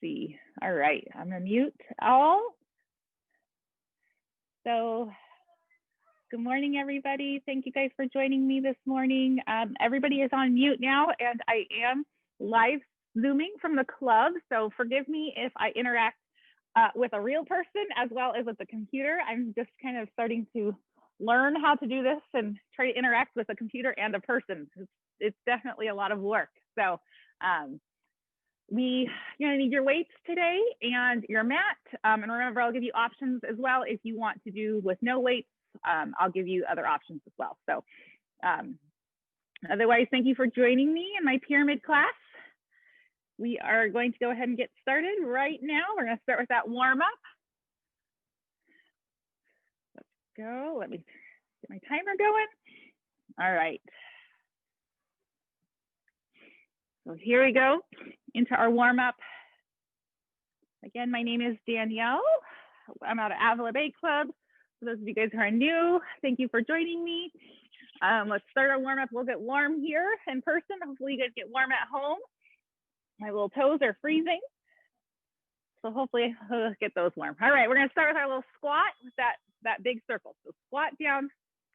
see. All right, I'm gonna mute all. So good morning, everybody. Thank you guys for joining me this morning. Everybody is on mute now, and I am live Zooming from the club. So forgive me if I interact with a real person as well as with the computer. I'm just kind of starting to learn how to do this and try to interact with a computer and a person. It's definitely a lot of work. So you're gonna need your weights today and your mat. And remember, I'll give you options as well. If you want to do with no weights, I'll give you other options as well. So otherwise, thank you for joining me in my pyramid class. We are going to go ahead and get started right now. We're gonna start with that warm up. Let's go, let me get my timer going. All right. So here we go into our warm up. Again, my name is Danielle. I'm out of Avila Bay Club. For those of you guys who are new, thank you for joining me. Let's start our warm up. We'll get warm here in person. Hopefully you guys get warm at home. My little toes are freezing. So hopefully I'll get those warm. All right, we're gonna start with our little squat with that big circle. So squat down,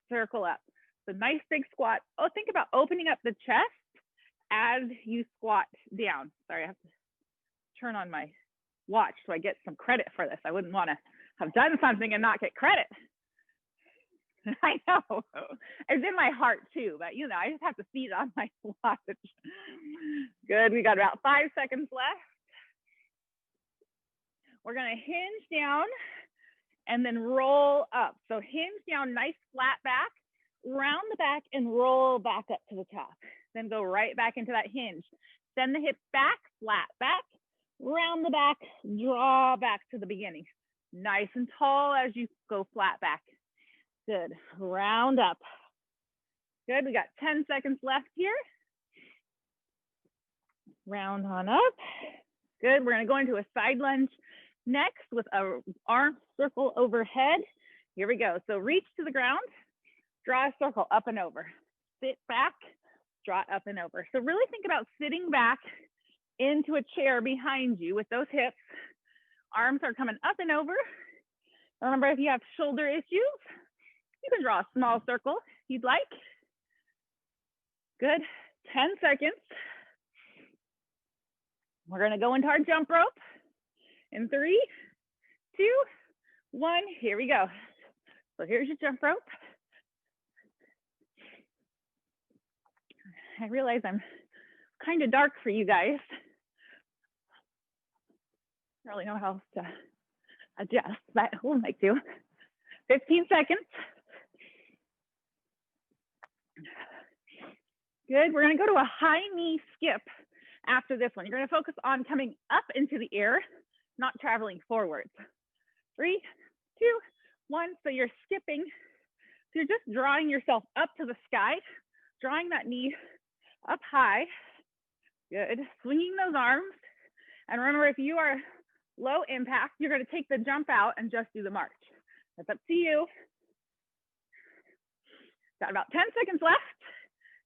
circle up. So nice big squat. Oh, think about opening up the chest as you squat down. Sorry, I have to turn on my watch so I get some credit for this. I wouldn't want to have done something and not get credit. I know, it's in my heart too, but you know, I just have to see it on my watch. Good, we got about 5 seconds left. We're gonna hinge down and then roll up. So hinge down, nice flat back, round the back and roll back up to the top. Then go right back into that hinge. Send the hips back, flat back, round the back, draw back to the beginning. Nice and tall as you go flat back. Good, round up. Good, we got 10 seconds left here. Round on up. Good, we're gonna go into a side lunge next with a arm circle overhead. Here we go, so reach to the ground, draw a circle up and over. Sit back, draw up and over. So really think about sitting back into a chair behind you with those hips. Arms are coming up and over. Remember, if you have shoulder issues, you can draw a small circle if you'd like. Good, 10 seconds. We're gonna go into our jump rope in 3, 2, 1, here we go. So here's your jump rope. I realize I'm kind of dark for you guys. I don't really know how else to adjust, but we'll make do. 15 seconds. Good, we're gonna go to a high knee skip after this one. You're gonna focus on coming up into the air, not traveling forwards. 3, 2, 1, so you're skipping. So you're just drawing yourself up to the sky, drawing that knee up high. Good, swinging those arms. And remember, if you are low impact, you're gonna take the jump out and just do the march. That's up to you. Got about 10 seconds left.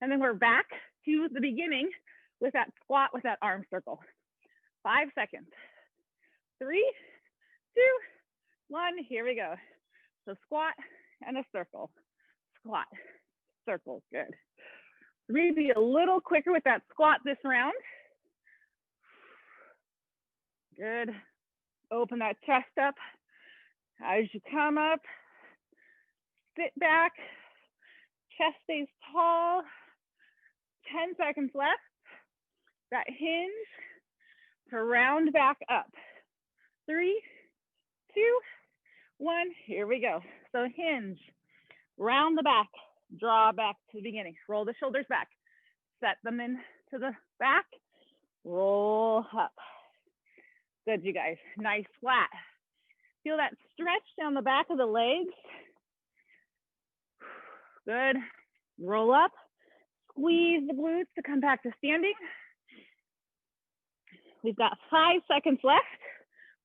And then we're back to the beginning with that squat with that arm circle. 5 seconds. 3, 2, 1, here we go. So squat and a circle. Squat, circle, good. We're gonna be a little quicker with that squat this round. Good. Open that chest up as you come up. Sit back. Chest stays tall. 10 seconds left. That hinge to round back up. 3, 2, 1, here we go. So hinge, round the back, draw back to the beginning. Roll the shoulders back. Set them into the back. Roll up. Good, you guys. Nice flat. Feel that stretch down the back of the legs. Good. Roll up. Squeeze the glutes to come back to standing. We've got 5 seconds left.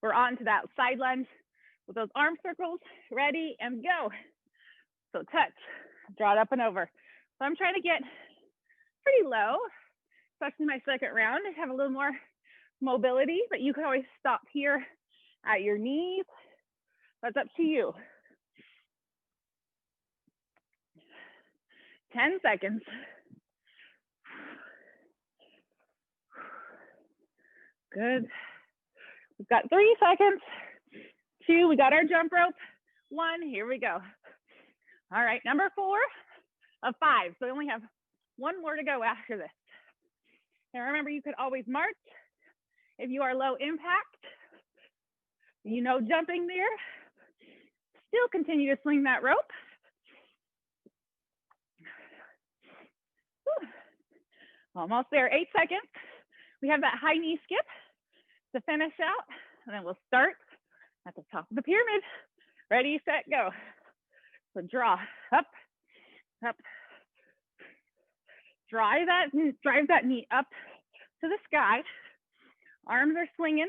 We're on to that side lunge with those arm circles. Ready and go. So touch, draw it up and over. So I'm trying to get pretty low, especially my second round. I have a little more mobility, but you can always stop here at your knees. That's up to you. 10 seconds. Good. We've got 3 seconds. 2, we got our jump rope. 1, here we go. All right, number 4 of 5. So we only have 1 more to go after this. Now remember, you could always march if you are low impact. You know, jumping there. Still continue to swing that rope. Whew. Almost there, 8 seconds. We have that high knee skip to finish out, and then we'll start at the top of the pyramid. Ready, set, go. So draw up, up. Drive that knee up to the sky. Arms are swinging.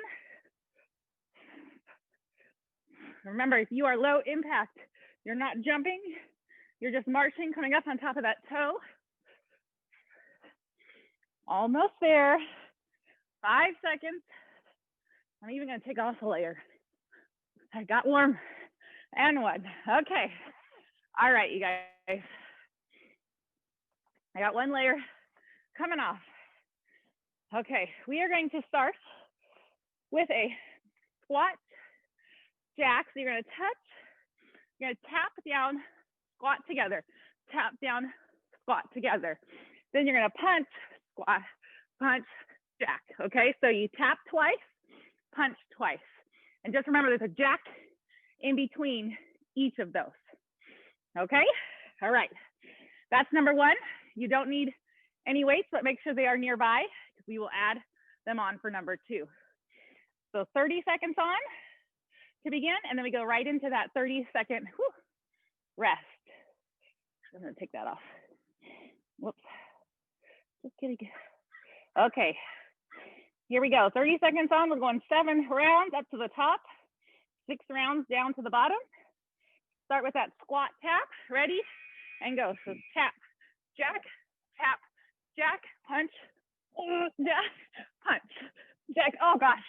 Remember, if you are low impact, you're not jumping. You're just marching, coming up on top of that toe. Almost there. 5 seconds. I'm even going to take off a layer. I got warm. And 1. Okay. All right, you guys. I got 1 layer coming off. Okay, we are going to start with a squat jack. So you're going to touch, you're going to tap down, squat together, tap down, squat together. Then you're going to punch, squat, punch, jack. Okay, so you tap twice, punch twice. And just remember, there's a jack in between each of those. Okay, all right. That's number 1. You don't need any weights, but make sure they are nearby because we will add them on for number 2. So 30 seconds on to begin, and then we go right into that 30-second rest. I'm gonna take that off. Whoops. Just kidding. Okay, here we go. 30 seconds on, we're going 7 rounds up to the top, 6 rounds down to the bottom. Start with that squat tap, ready, and go. So tap, jack, punch, jack, punch, jack. Oh gosh.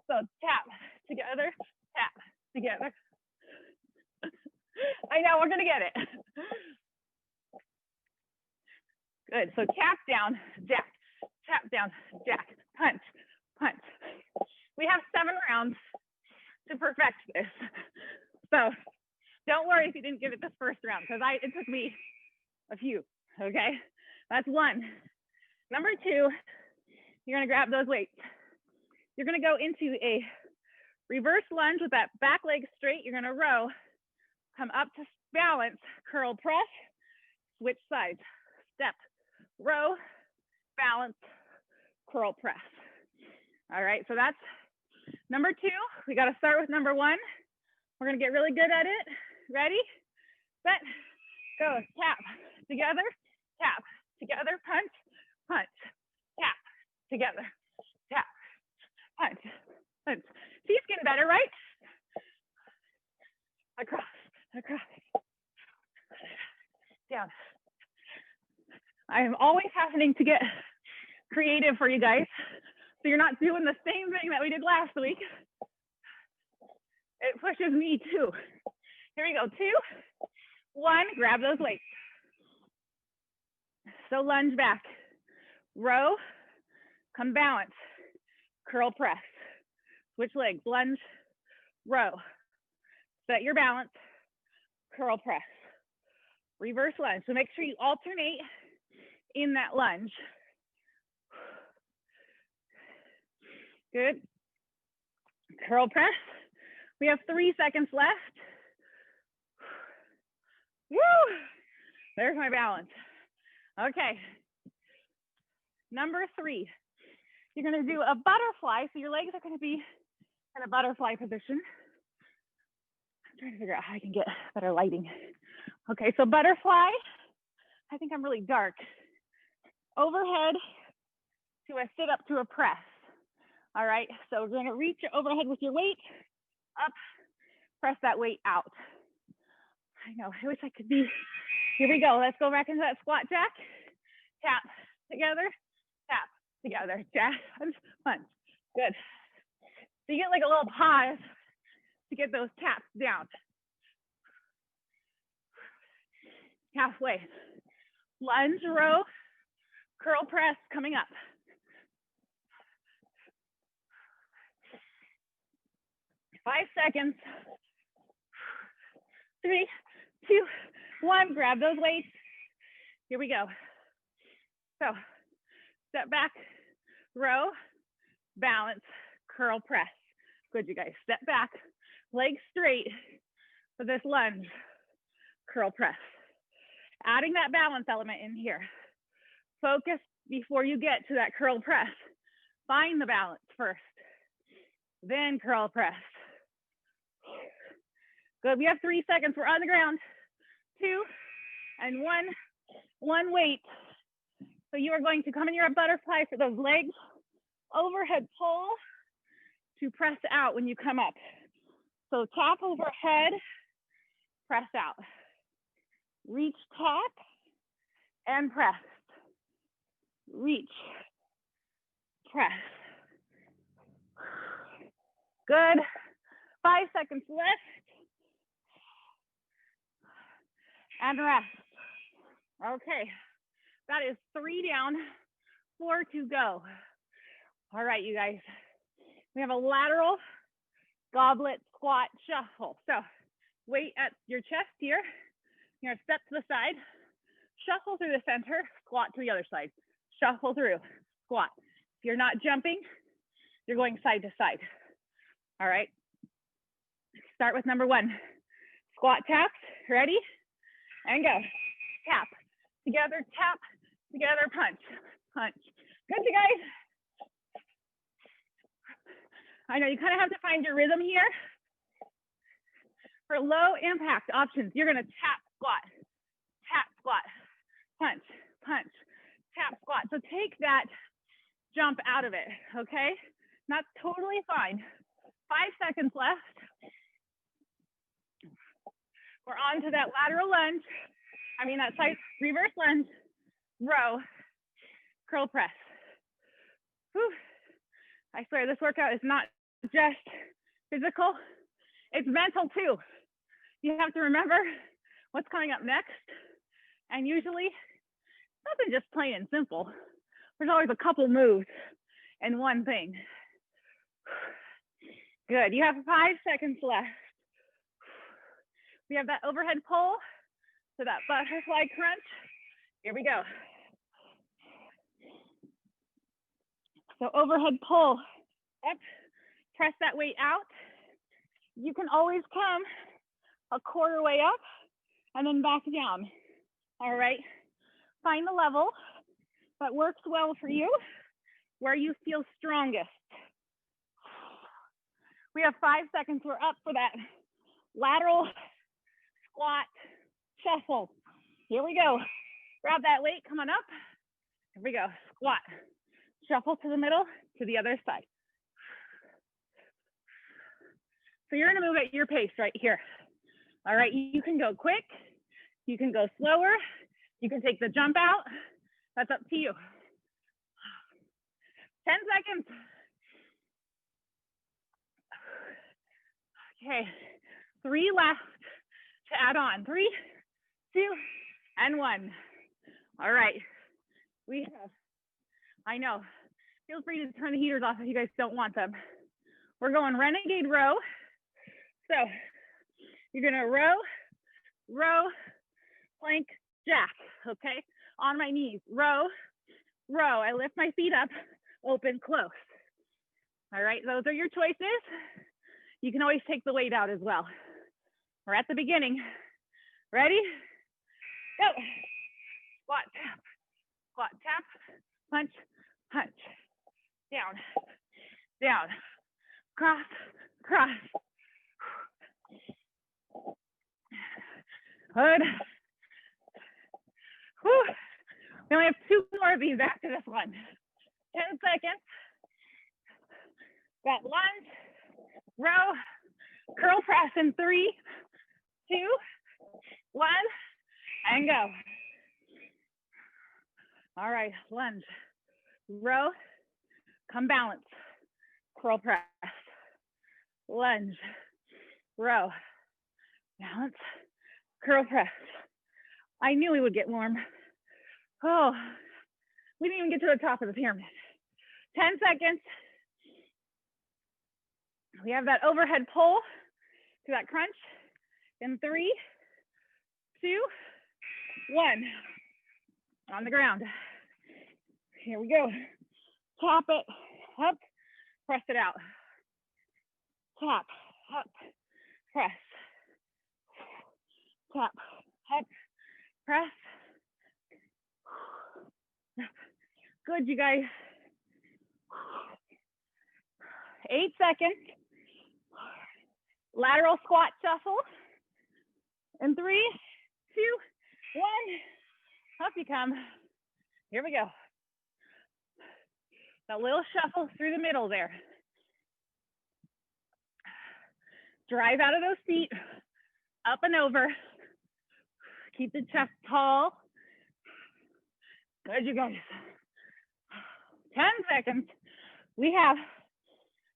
So tap together, tap together. I know, we're gonna get it. Good, so tap down, jack, punch, punch. We have 7 rounds to perfect this. So don't worry if you didn't get it this first round, because it took me a few, okay? That's 1. Number 2, you're gonna grab those weights. You're gonna go into a reverse lunge with that back leg straight. You're gonna row, come up to balance, curl press, switch sides, step, row, balance, curl press. All right, so that's number 2. We gotta start with number 1. We're gonna get really good at it. Ready, set, go. Tap together, punch, punch, tap together, tap, punch, punch. See, it's getting better, right? Across, down. I am always having to get creative for you guys, so you're not doing the same thing that we did last week. It pushes me too. Here we go, 2, 1, grab those weights. So lunge back, row, come balance, curl press, switch legs, lunge, row, set your balance, curl press, reverse lunge. So make sure you alternate in that lunge. Good. Curl press. We have 3 seconds left. Woo! There's my balance. Okay. Number 3, you're gonna do a butterfly. So your legs are gonna be in a butterfly position. I'm trying to figure out how I can get better lighting. Okay, so butterfly. I think I'm really dark. Overhead to a sit up to a press. All right, so we're gonna reach overhead with your weight, up, press that weight out. I know, I wish I could be. Here we go, let's go back into that squat jack. Tap together, jack, punch, punch, Good. So you get like a little pause to get those taps down. Halfway. Lunge row, curl press coming up. 5 seconds. 3, 2, 1. Grab those weights. Here we go. So step back, row, balance, curl press. Good, you guys. Step back, legs straight for this lunge, curl press. Adding that balance element in here. Focus before you get to that curl press. Find the balance first, then curl press. Good, we have 3 seconds. We're on the ground. 2 and 1. One weight. So you are going to come in your butterfly for those legs. Overhead pull to press out when you come up. So tap overhead, press out. Reach, tap, and press. Reach, press. Good. 5 seconds left. And rest. Okay, that is 3 down, 4 to go. All right, you guys. We have a lateral goblet squat shuffle. So weight at your chest here. You're gonna step to the side, shuffle through the center, squat to the other side. Shuffle through, squat. If you're not jumping, you're going side to side. All right. Start with number 1. Squat taps, ready? And go. Tap, together, tap, together, punch, punch. Good, you guys. I know you kind of have to find your rhythm here. For low impact options, you're gonna tap, squat, punch, punch, tap, squat. So take that jump out of it, okay? And that's totally fine. 5 seconds left. We're on to that lateral lunge. That side reverse lunge, row, curl press. Whew. I swear this workout is not just physical, it's mental too. You have to remember what's coming up next. And usually, nothing just plain and simple. There's always a couple moves and one thing. Good, you have 5 seconds left. We have that overhead pull to that butterfly crunch. Here we go. So overhead pull up, press that weight out. You can always come a quarter way up and then back down. All right, find the level that works well for you, where you feel strongest. We have 5 seconds. We're up for that lateral squat shuffle. Here we go. Grab that weight, come on up. Here we go, squat. Shuffle to the middle, to the other side. So you're gonna move at your pace right here. All right, you can go quick, you can go slower, you can take the jump out. That's up to you. 10 seconds. Okay, 3 left to add on. 3, 2, and 1. All right, we have, I know, feel free to turn the heaters off if you guys don't want them. We're going renegade row. So you're gonna row, row, plank, jack, okay? On my knees, row, row. I lift my feet up, open, close. All right, those are your choices. You can always take the weight out as well. We're at the beginning. Ready? Go. Squat, tap, punch, punch. Down, down, cross, cross. Good. Whew. We only have 2 more of these after this one. 10 seconds. Got lunge, row, curl press in 3, 2, 1, and go. All right, lunge, row, come balance, curl press, lunge, row, balance, curl press. I knew we would get warm. Oh, we didn't even get to the top of the pyramid. 10 seconds. We have that overhead pull to that crunch in 3, 2, 1. On the ground. Here we go. Tap it up, press it out. Tap, up, press. Tap, up, press. Good, you guys. 8 seconds. Lateral squat shuffle. In 3, 2, 1. Up you come. Here we go. That little shuffle through the middle there. Drive out of those feet. Up and over. Keep the chest tall. Good, you guys. 10 seconds. We have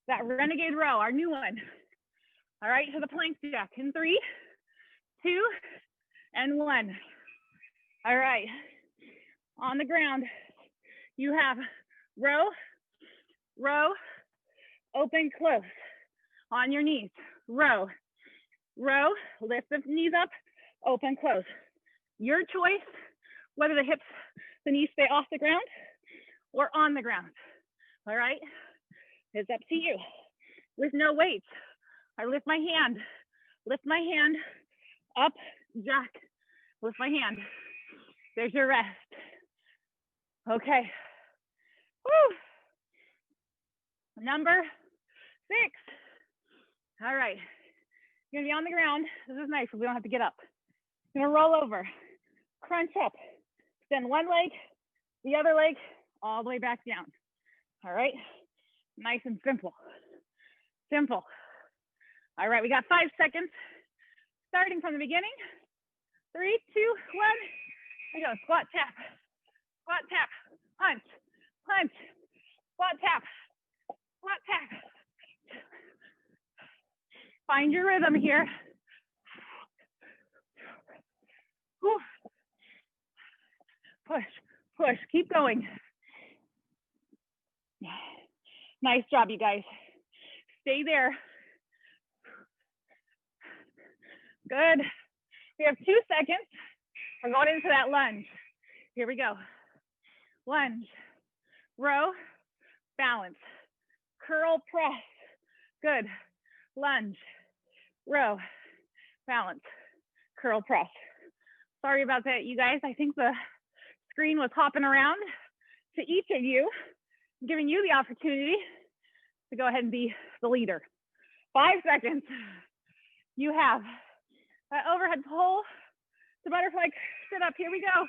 that renegade row, our new one. All right, to the plank jack in 3, 2, and 1. All right, on the ground, you have row, row, open, close. On your knees, row, row, lift the knees up, open, close. Your choice, whether the hips, the knees stay off the ground or on the ground. All right, it's up to you. With no weights, I lift my hand, up, jack, lift my hand. There's your rest. Okay. Woo. Number 6. All right. You're gonna be on the ground. This is nice, so we don't have to get up. You're gonna roll over, crunch up, extend one leg, the other leg, all the way back down. All right. Nice and simple. Simple. All right, we got 5 seconds. Starting from the beginning. 3, 2, 1. We go. Squat tap, punch, punch, squat tap, squat tap. Find your rhythm here. Whew. Push, push, keep going. Nice job, you guys. Stay there. Good. We have 2 seconds. We're going into that lunge. Here we go. Lunge, row, balance, curl, press. Good. Lunge, row, balance, curl, press. Sorry about that, you guys. I think the screen was hopping around to each of you, giving you the opportunity to go ahead and be the leader. 5 seconds. You have that overhead pull to butterfly sit up. Here we go.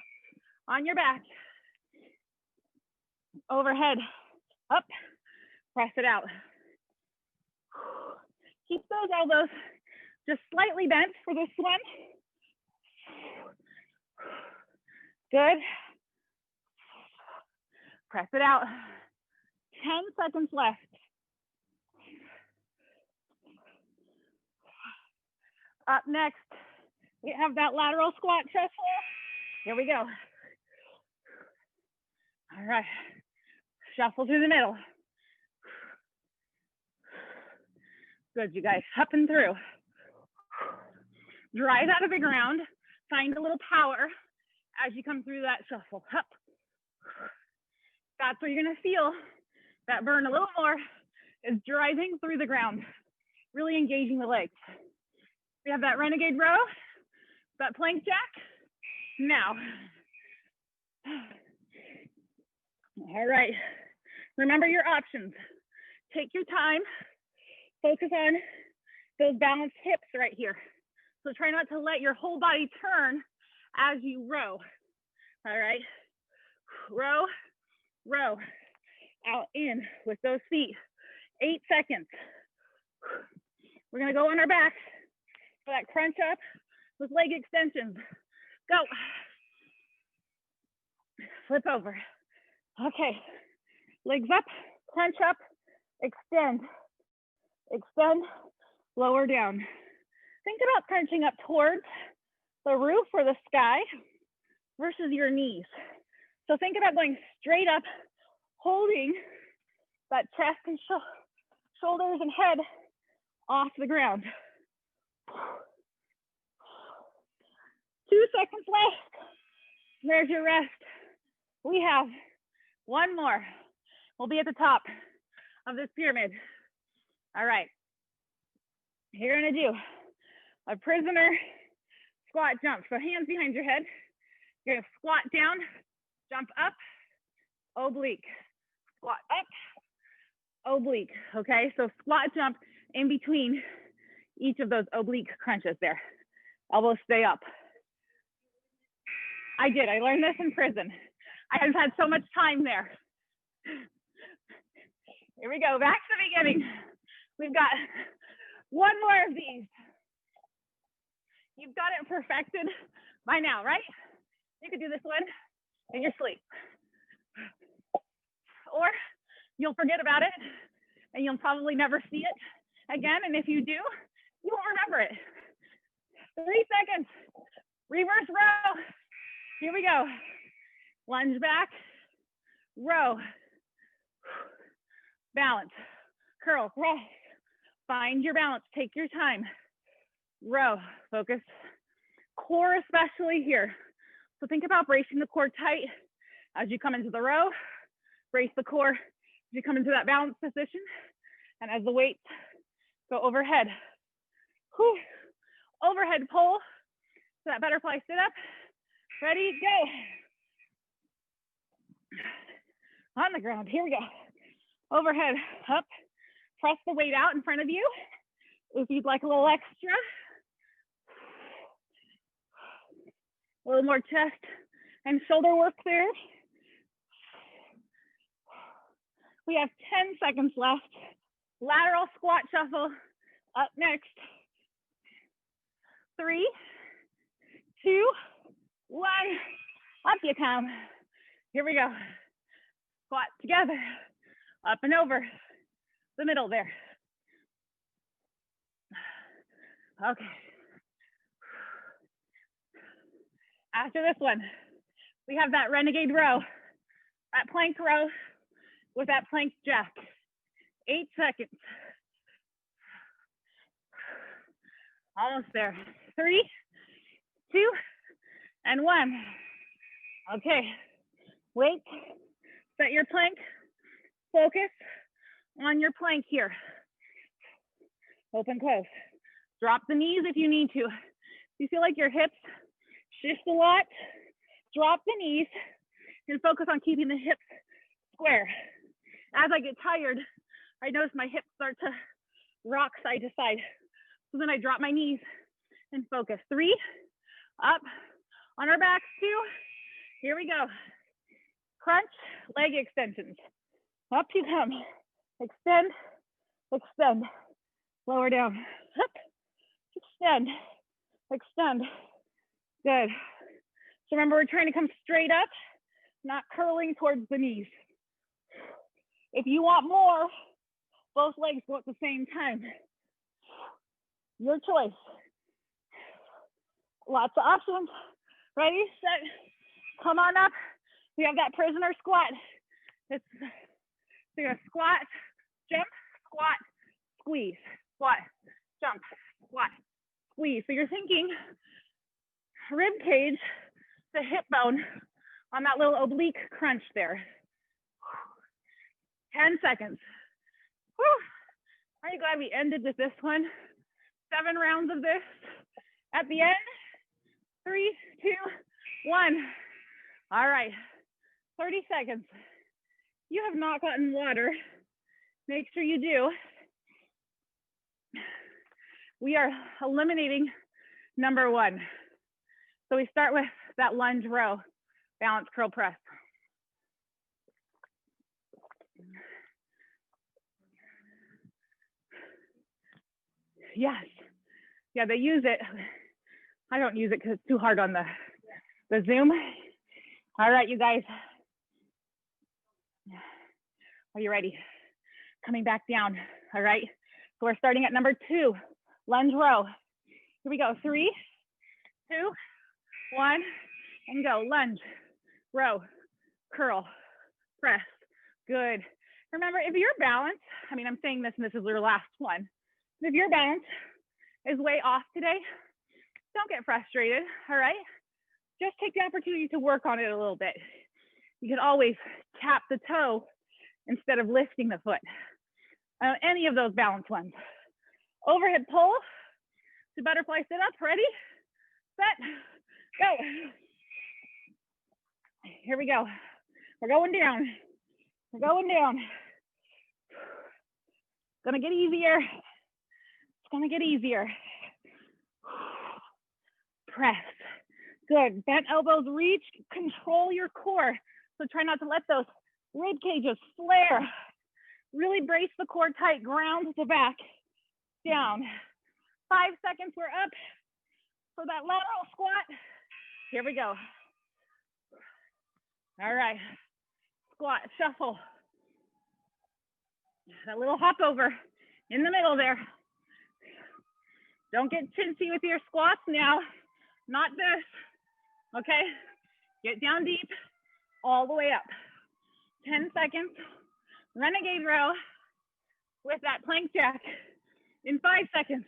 On your back. Overhead, up, press it out. Keep those elbows just slightly bent for this one. Good. Press it out. 10 seconds left. Up next, we have that lateral squat shuffle. Here we go. All right. Shuffle through the middle. Good, you guys. Up and through. Drive out of the ground. Find a little power as you come through that shuffle. Up. That's where you're going to feel that burn a little more, is driving through the ground, really engaging the legs. We have that renegade row, that plank jack. Now. All right. Remember your options. Take your time. Focus on those balanced hips right here. So try not to let your whole body turn as you row. All right. Row, row. Out, in with those feet. 8 seconds. We're going to go on our back for that crunch up with leg extensions. Go. Flip over. Okay. Legs up, crunch up, extend, extend, lower down. Think about crunching up towards the roof or the sky versus your knees. So think about going straight up, holding that chest and shoulders and head off the ground. 2 seconds left. There's your rest. We have one more. We'll be at the top of this pyramid. All right. You're gonna do a prisoner squat jump. So hands behind your head. You're gonna squat down, jump up, oblique. Squat up, oblique. Okay, so squat jump in between each of those oblique crunches there. Elbows stay up. I did, I learned this in prison. I have had so much time there. Here we go, back to the beginning. We've got one more of these. You've got it perfected by now, right? You could do this one in your sleep. Or you'll forget about it and you'll probably never see it again. And if you do, you won't remember it. 3 seconds, reverse row. Here we go. Lunge back, row, balance, curl, rest. Find your balance, take your time. Row, focus, core especially here. So think about bracing the core tight as you come into the row, brace the core as you come into that balance position, and as the weights go overhead. Whew. Overhead pull, so that butterfly sit up. Ready, go. On the ground, here we go. Overhead, up. Press the weight out in front of you. If you'd like a little extra. A little more chest and shoulder work there. We have 10 seconds left. Lateral squat shuffle up next. 3, 2, 1. Up you come. Here we go. Squat together. Up and over the middle there. Okay. After this one, we have that renegade row, that plank row with that plank jack. 8 seconds. Almost there. 3, 2, and 1. Okay. Wait. Set your plank. Focus on your plank here. Open, close. Drop the knees if you need to. If you feel like your hips shift a lot, drop the knees and focus on keeping the hips square. As I get tired, I notice my hips start to rock side to side. So then I drop my knees and focus. 3, up, on our backs, 2, here we go. Crunch, leg extensions. Up you come. Extend, extend. Lower down. Up, extend, extend. Good. So remember, we're trying to come straight up, not curling towards the knees. If you want more, both legs go at the same time. Your choice. Lots of options. Ready, set, come on up. We have that prisoner squat. It's so you're gonna squat, jump, squat, squeeze, squat, jump, squat, squeeze. So you're thinking rib cage to hip bone on that little oblique crunch there. 10 seconds. Whew. Are you glad we ended with this one? 7 rounds of this. At the end, 3, 2, 1. All right, 30 seconds. You have not gotten water. Make sure you do. We are eliminating number 1. So we start with that lunge row, balance curl press. Yes, yeah, they use it. I don't use it because it's too hard on the Zoom. All right, you guys. Are you ready? coming back down. All right, so we're starting at number 2, lunge row. Here we go, 3, 2, 1, and go. Lunge, row, curl, press. Good. Remember, if your balance, I'm saying this and this is your last one, if your balance is way off today, don't get frustrated, all right? Just take the opportunity to work on it a little bit. You can always tap the toe instead of lifting the foot. Any of those balance ones. Overhead pull to butterfly sit up. Ready, set, go. Here we go. We're going down. We're going down. It's gonna get easier. It's gonna get easier. Press. Good. Bent elbows reach. Control your core. So try not to let those rib cages flare. Really brace the core tight. Ground the back. Down. 5 seconds. We're up for that lateral squat. Here we go. All right. Squat, shuffle. That little hop over in the middle there. Don't get chintzy with your squats now. Not this. Okay? Get down deep, all the way up. 10 seconds. Renegade row with that plank jack in 5 seconds.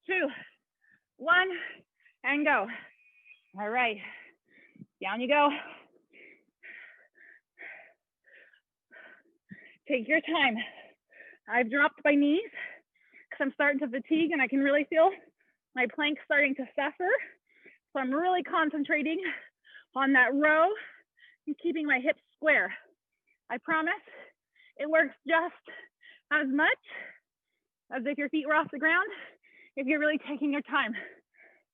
2, 1, and go. All right. Down you go. Take your time. I've dropped my knees because I'm starting to fatigue and I can really feel my plank starting to suffer. So I'm really concentrating on that row and keeping my hips square. I promise it works just as much as if your feet were off the ground, if you're really taking your time.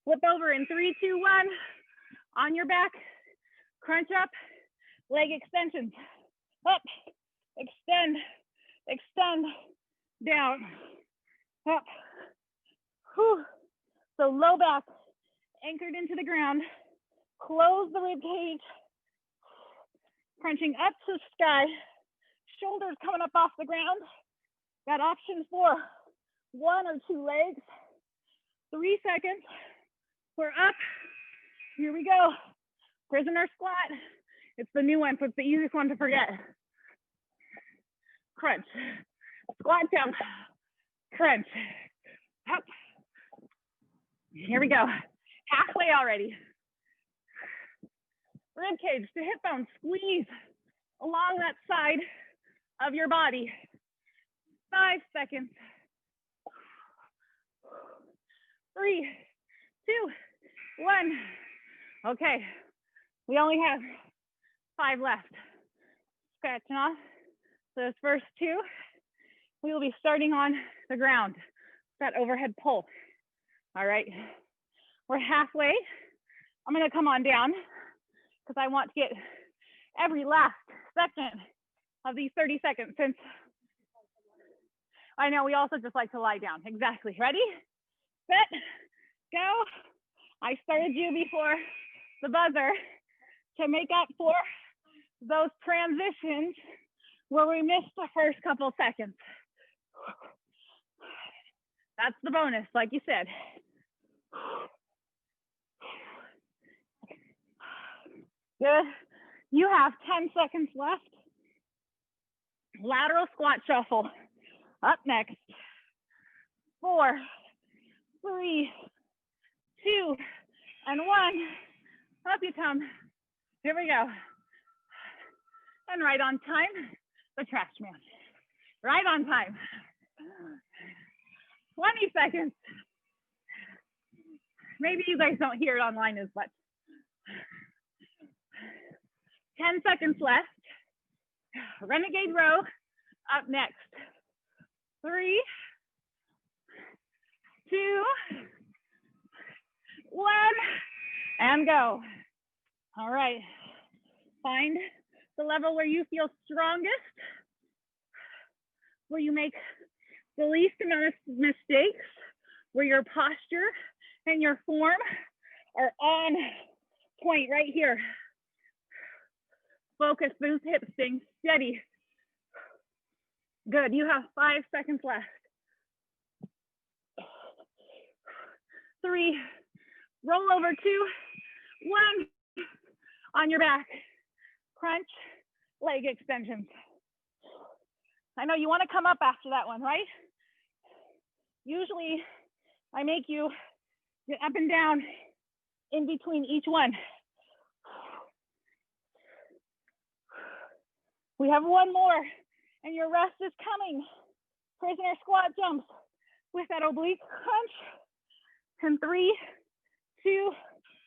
Flip over in 3, 2, 1. On your back, crunch up, leg extensions. Up, extend, extend, down, up. Whew. So low back, anchored into the ground. Close the rib cage. Crunching up to the sky. Shoulders coming up off the ground. Got options for 1 or 2 legs. 3 seconds. We're up. Here we go. Prisoner squat. It's the new one, so it's the easiest one to forget. Crunch. Squat jump. Crunch. Up. Here we go. Halfway already. Rib cage to hip bone. Squeeze along that side of your body. 5 seconds. 3, 2, 1. Okay, we only have 5 left. Scratching off those first 2. We will be starting on the ground, that overhead pull. All right, we're halfway. I'm gonna come on down because I want to get every last second of these 30 seconds since I know we also just like to lie down. Exactly, ready, set, go. I started you before the buzzer to make up for those transitions where we missed the first couple seconds. That's the bonus, like you said. Good. You have 10 seconds left. Lateral squat shuffle. Up next. 4, 3, 2, and 1. Up you come. Here we go. And right on time, the trash man. Right on time. 20 seconds. Maybe you guys don't hear it online as much. 10 seconds left. Renegade row up next. 3, 2, 1, and go. All right. Find the level where you feel strongest, where you make the least amount of mistakes, where your posture and your form are on point right here. Focus those hips, staying steady. Good, you have 5 seconds left. 3, roll over, 2, 1, on your back. Crunch, leg extensions. I know you want to come up after that one, right? Usually I make you get up and down in between each one. We have one more and your rest is coming. Prisoner squat jumps with that oblique crunch. And 3, 2,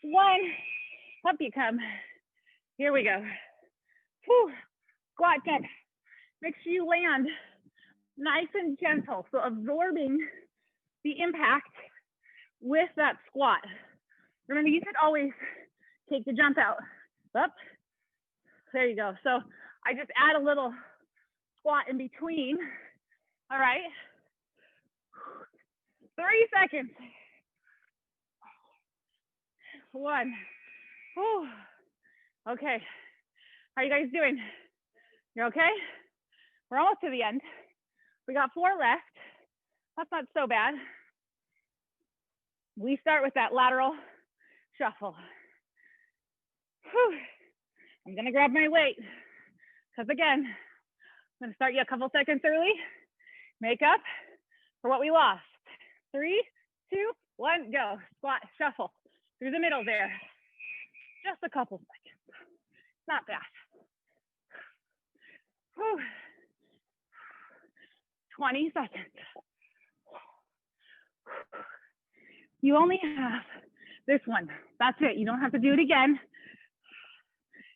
1, up you come. Here we go. Whew. Squat jump. Make sure you land nice and gentle. So absorbing the impact with that squat. Remember, you could always take the jump out. Up. There you go. So I just add a little squat in between. All right. 3 seconds. 1. Whew. Okay. How are you guys doing? You're okay? We're almost to the end. We got 4 left. That's not so bad. We start with that lateral shuffle. Whew. I'm gonna grab my weight because again, I'm gonna start you a couple seconds early. Make up for what we lost. 3, 2, 1, go. Squat, shuffle through the middle there. Just a couple seconds. Not bad. Whew. 20 seconds. You only have this one. That's it. You don't have to do it again.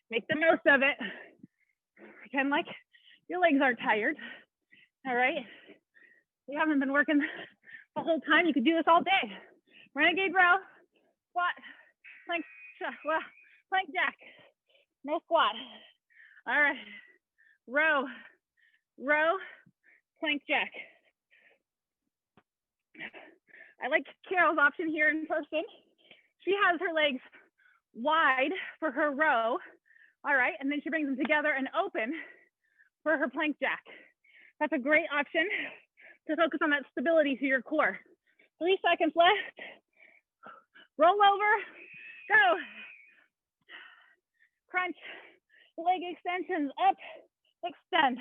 Make the most of it. Pretend like your legs are tired. All right. You haven't been working the whole time. You could do this all day. Renegade row, squat, plank, plank jack. No squat. All right. Row, row, plank jack. I like Carol's option here in person. She has her legs wide for her row. All right, and then she brings them together and open for her plank jack. That's a great option to focus on that stability to your core. 3 seconds left. Roll over, go. Crunch, leg extensions, up, extend,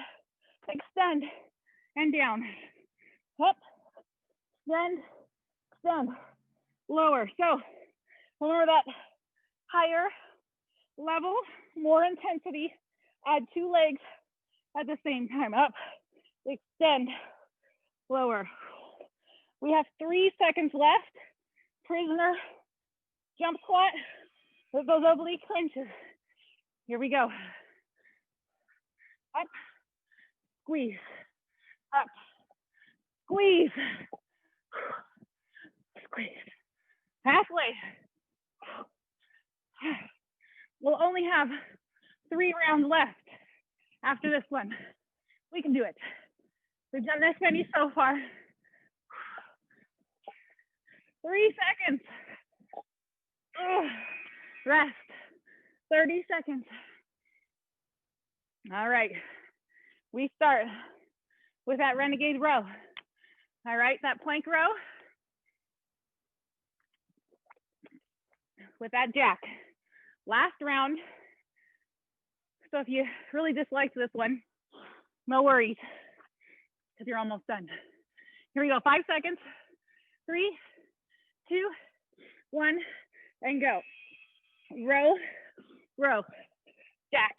extend, and down. Up, extend, extend, lower. So remember that higher level, more intensity, add 2 legs at the same time. Up, extend, lower. We have 3 seconds left. Prisoner jump squat with those oblique crunches. Here we go. Up, squeeze, up, squeeze, squeeze. Halfway. We'll only have 3 rounds left after this one. We can do it. We've done this many so far. 3 seconds. Rest. 30 seconds. All right. We start with that renegade row. All right, that plank row with that jack. Last round. So if you really disliked this one, no worries, because you're almost done. Here we go, 5 seconds. 3, 2, 1, and go. Row, row, jack.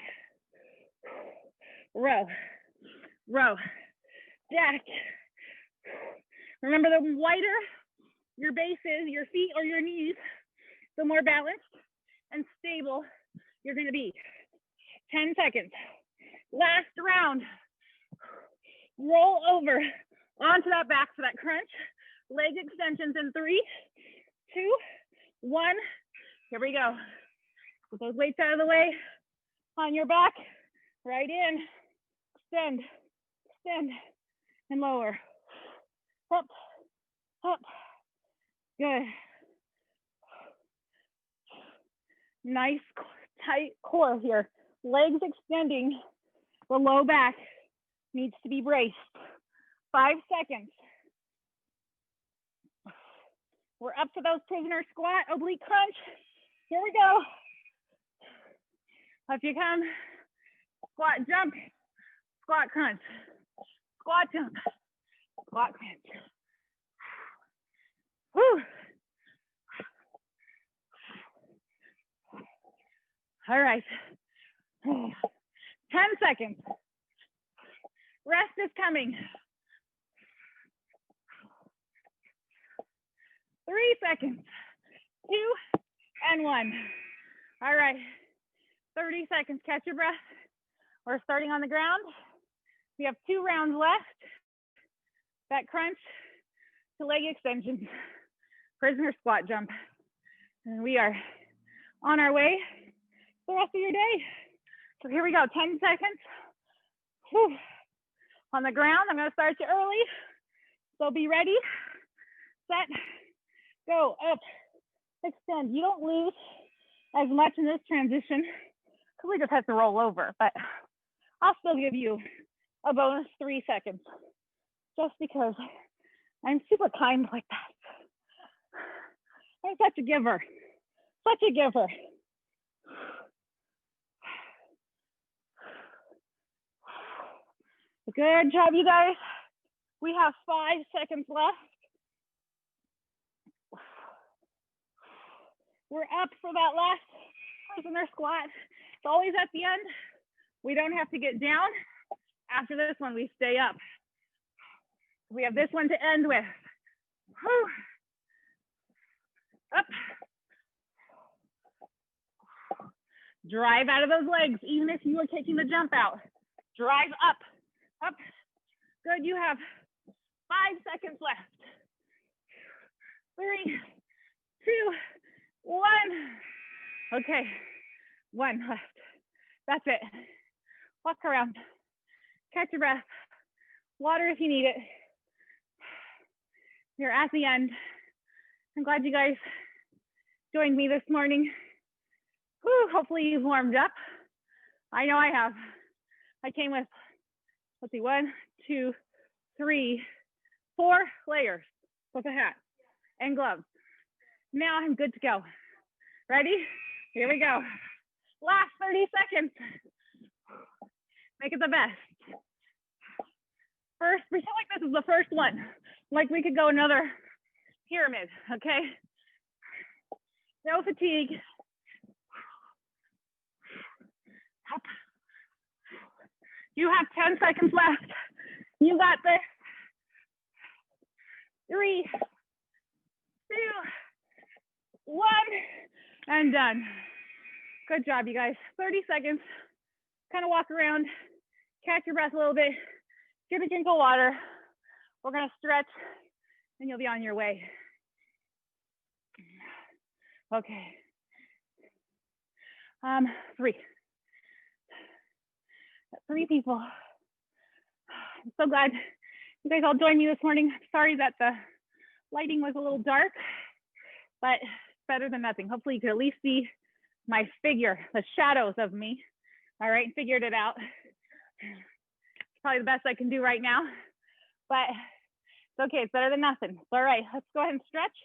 Row, row, jack. Remember, the wider your base is, your feet or your knees, the more balanced and stable you're gonna be. 10 seconds. Last round. Roll over onto that back for that crunch. Leg extensions in 3, 2, 1. Here we go. Put those weights out of the way. On your back, right in. Extend, extend, and lower. Up, up. Good. Nice tight core here. Legs extending the low back needs to be braced. 5 seconds. We're up to those prisoner squat, oblique crunch. Here we go. Up you come. Squat, jump, squat, crunch. Squat, jump, squat, crunch. Whew. All right. 10 seconds. Rest is coming. 3 seconds. 2 and 1. All right. 30 seconds. Catch your breath. We're starting on the ground. We have 2 rounds left. That crunch to leg extensions. Prisoner squat jump. And we are on our way the rest of your day. So here we go. 10 seconds. Whew. On the ground, I'm going to start you early. So be ready. Set. Go. Up. Extend. You don't lose as much in this transition because we just have to roll over. But I'll still give you a bonus 3 seconds just because I'm super kind like that. I'm such a giver. Such a giver. Good job, you guys. We have 5 seconds left. We're up for that last prisoner squat. It's always at the end. We don't have to get down. After this one, we stay up. We have this one to end with. Whew. Up. Drive out of those legs, even if you are taking the jump out. Drive up. Up. Good, you have 5 seconds left. 3, 2, 1. Okay, 1 left. That's it. Walk around. Catch your breath. Water if you need it. You're at the end. I'm glad you guys joined me this morning. Whew, hopefully you've warmed up. I know I have. I came with, let's see, 1, 2, 3, 4 layers with a hat and gloves. Now I'm good to go. Ready? Here we go. Last 30 seconds. Make it the best. First, pretend like this is the first one. Like we could go another pyramid, okay? No fatigue. Up. You have 10 seconds left. You got this. 3, 2, 1, and done. Good job, you guys. 30 seconds. Kind of walk around, catch your breath a little bit, get a drink of water. We're gonna stretch and you'll be on your way. Okay. 3 people. I'm so glad you guys all joined me this morning. Sorry that the lighting was a little dark, but better than nothing. Hopefully you could at least see my figure, the shadows of me. All right, figured it out. It's probably the best I can do right now, but it's okay, it's better than nothing. All right, let's go ahead and stretch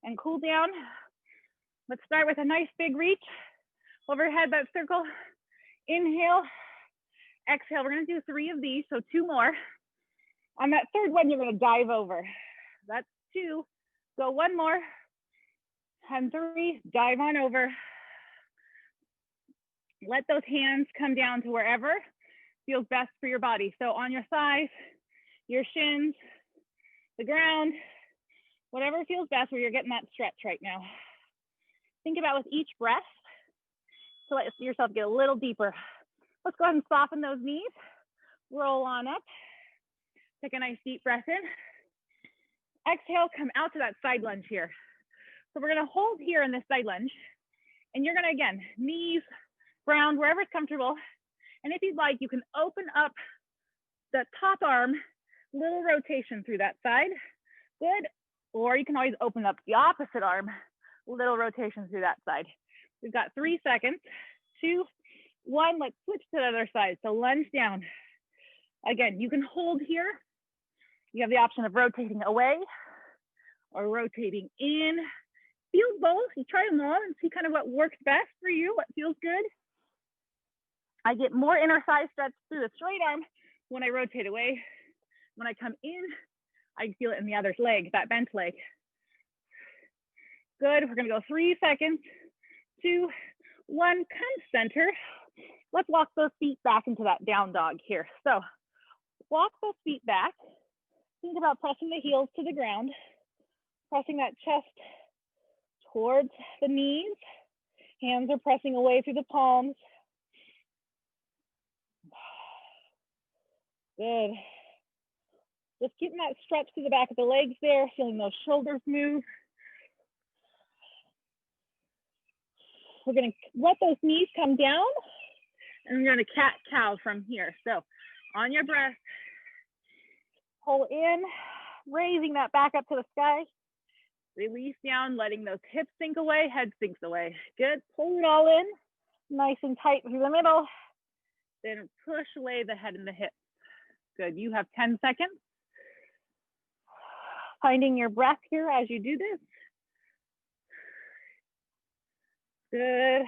and cool down. Let's start with a nice big reach. Overhead, that circle. Inhale, exhale. We're gonna do 3 of these, so 2 more. On that 3rd one, you're gonna dive over. That's 2, go 1 more, and 3, dive on over. Let those hands come down to wherever feels best for your body. So on your thighs, your shins, the ground, whatever feels best where you're getting that stretch right now. Think about with each breath to let yourself get a little deeper. Let's go ahead and soften those knees. Roll on up. Take a nice deep breath in. Exhale, come out to that side lunge here. So we're gonna hold here in this side lunge. And you're gonna, again, knees, ground, wherever it's comfortable. And if you'd like, you can open up the top arm, little rotation through that side. Good. Or you can always open up the opposite arm, little rotation through that side. We've got 3 seconds. 2, 1, let's switch to the other side. So lunge down. Again, you can hold here. You have the option of rotating away or rotating in. Feel both. You try them all and see kind of what works best for you, what feels good. I get more inner thigh stretch through the straight arm when I rotate away. When I come in, I feel it in the other leg, that bent leg. Good. We're going to go 3 seconds, 2, 1. Come center. Let's walk those feet back into that down dog here. So walk those feet back. Think about pressing the heels to the ground, pressing that chest towards the knees. Hands are pressing away through the palms. Good. Just keeping that stretch through the back of the legs there, feeling those shoulders move. We're going to let those knees come down, and we're going to cat-cow from here. So on your breath, pull in, raising that back up to the sky. Release down, letting those hips sink away, head sinks away. Good. Pull it all in, nice and tight through the middle. Then push away the head and the hips. Good. You have 10 seconds. Finding your breath here as you do this. Good.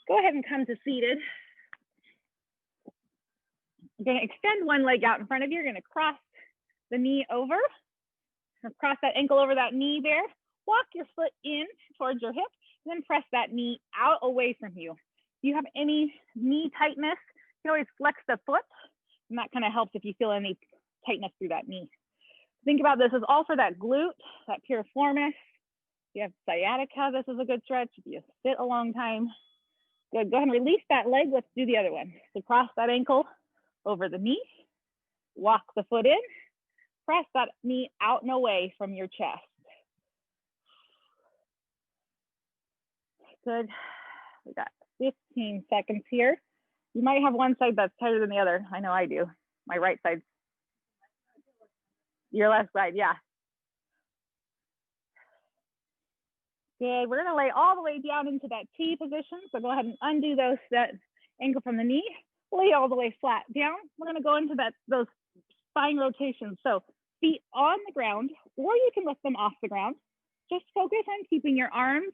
Go ahead and come to seated. You're going to extend one leg out in front of you. You're going to cross the knee over. Cross that ankle over that knee there. Walk your foot in towards your hip, and then press that knee out away from you. If you have any knee tightness, you can always flex the foot, and that kind of helps if you feel any tightness through that knee. Think about this as also that glute, that piriformis. If you have sciatica, this is a good stretch. If you sit a long time, good. Go ahead and release that leg. Let's do the other one. So cross that ankle over the knee, walk the foot in, press that knee out and away from your chest. Good. We got 15 seconds here. You might have one side that's tighter than the other. I know I do. My right side. Your left side, yeah. Good. We're going to lay all the way down into that T position. So go ahead and undo that ankle from the knee. Lay all the way flat down. We're going to go into those spine rotations. So feet on the ground, or you can lift them off the ground. Just focus on keeping your arms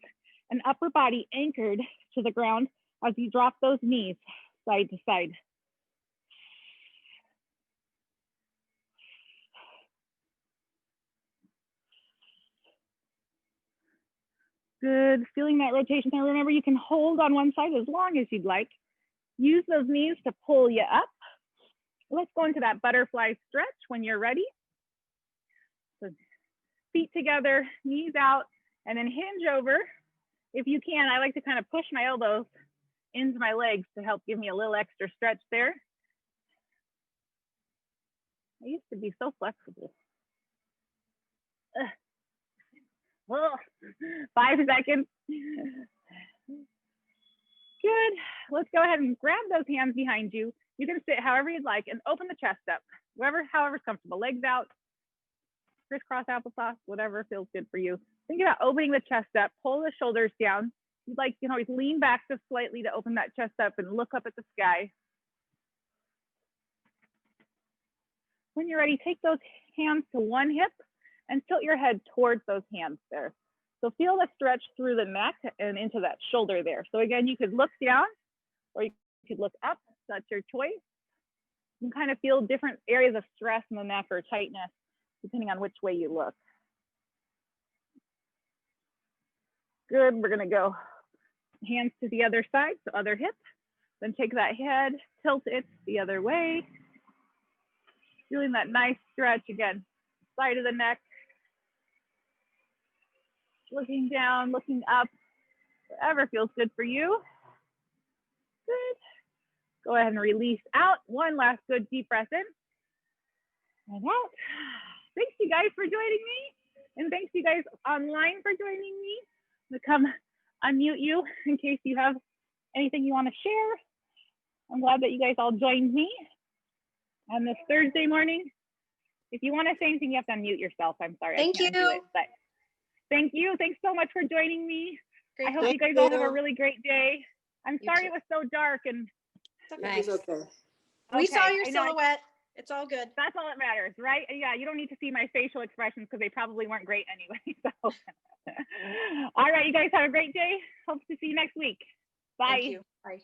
and upper body anchored to the ground as you drop those knees side to side. Good, feeling that rotation. Now remember, you can hold on one side as long as you'd like. Use those knees to pull you up. Let's go into that butterfly stretch when you're ready. So feet together, knees out, and then hinge over. If you can, I like to kind of push my elbows into my legs to help give me a little extra stretch there. I used to be so flexible. Oh, 5 seconds. Good. Let's go ahead and grab those hands behind you. You can sit however you'd like and open the chest up, however's comfortable. Legs out, crisscross applesauce, whatever feels good for you. Think about opening the chest up, pull the shoulders down. You'd like, you can always lean back just slightly to open that chest up and look up at the sky. When you're ready, take those hands to one hip and tilt your head towards those hands there. So feel the stretch through the neck and into that shoulder there. So again, you could look down or you could look up. That's your choice. You can kind of feel different areas of stress in the neck or tightness, depending on which way you look. Good, we're gonna go hands to the other side, so other hip. Then take that head, tilt it the other way. Feeling that nice stretch again, side of the neck. Looking down, looking up, whatever feels good for you. Good. Go ahead and release out. One last good deep breath in and out. Thanks you guys for joining me. And thanks you guys online for joining me. I'm gonna come unmute you in case you have anything you want to share. I'm glad that you guys all joined me on this Thursday morning. If you want to say anything, you have to unmute yourself. I'm sorry. Thank you. Do it, but thank you. Thanks so much for joining me. Great. I hope you guys all have a really great day. I'm sorry it was so dark and nice. It's okay. We saw Okay, your I know. silhouette. It's all good. That's all that matters, right? Yeah, you don't need to see my facial expressions because they probably weren't great anyway. So, all right, you guys have a great day. Hope to see you next week. Bye. Thank you. Bye.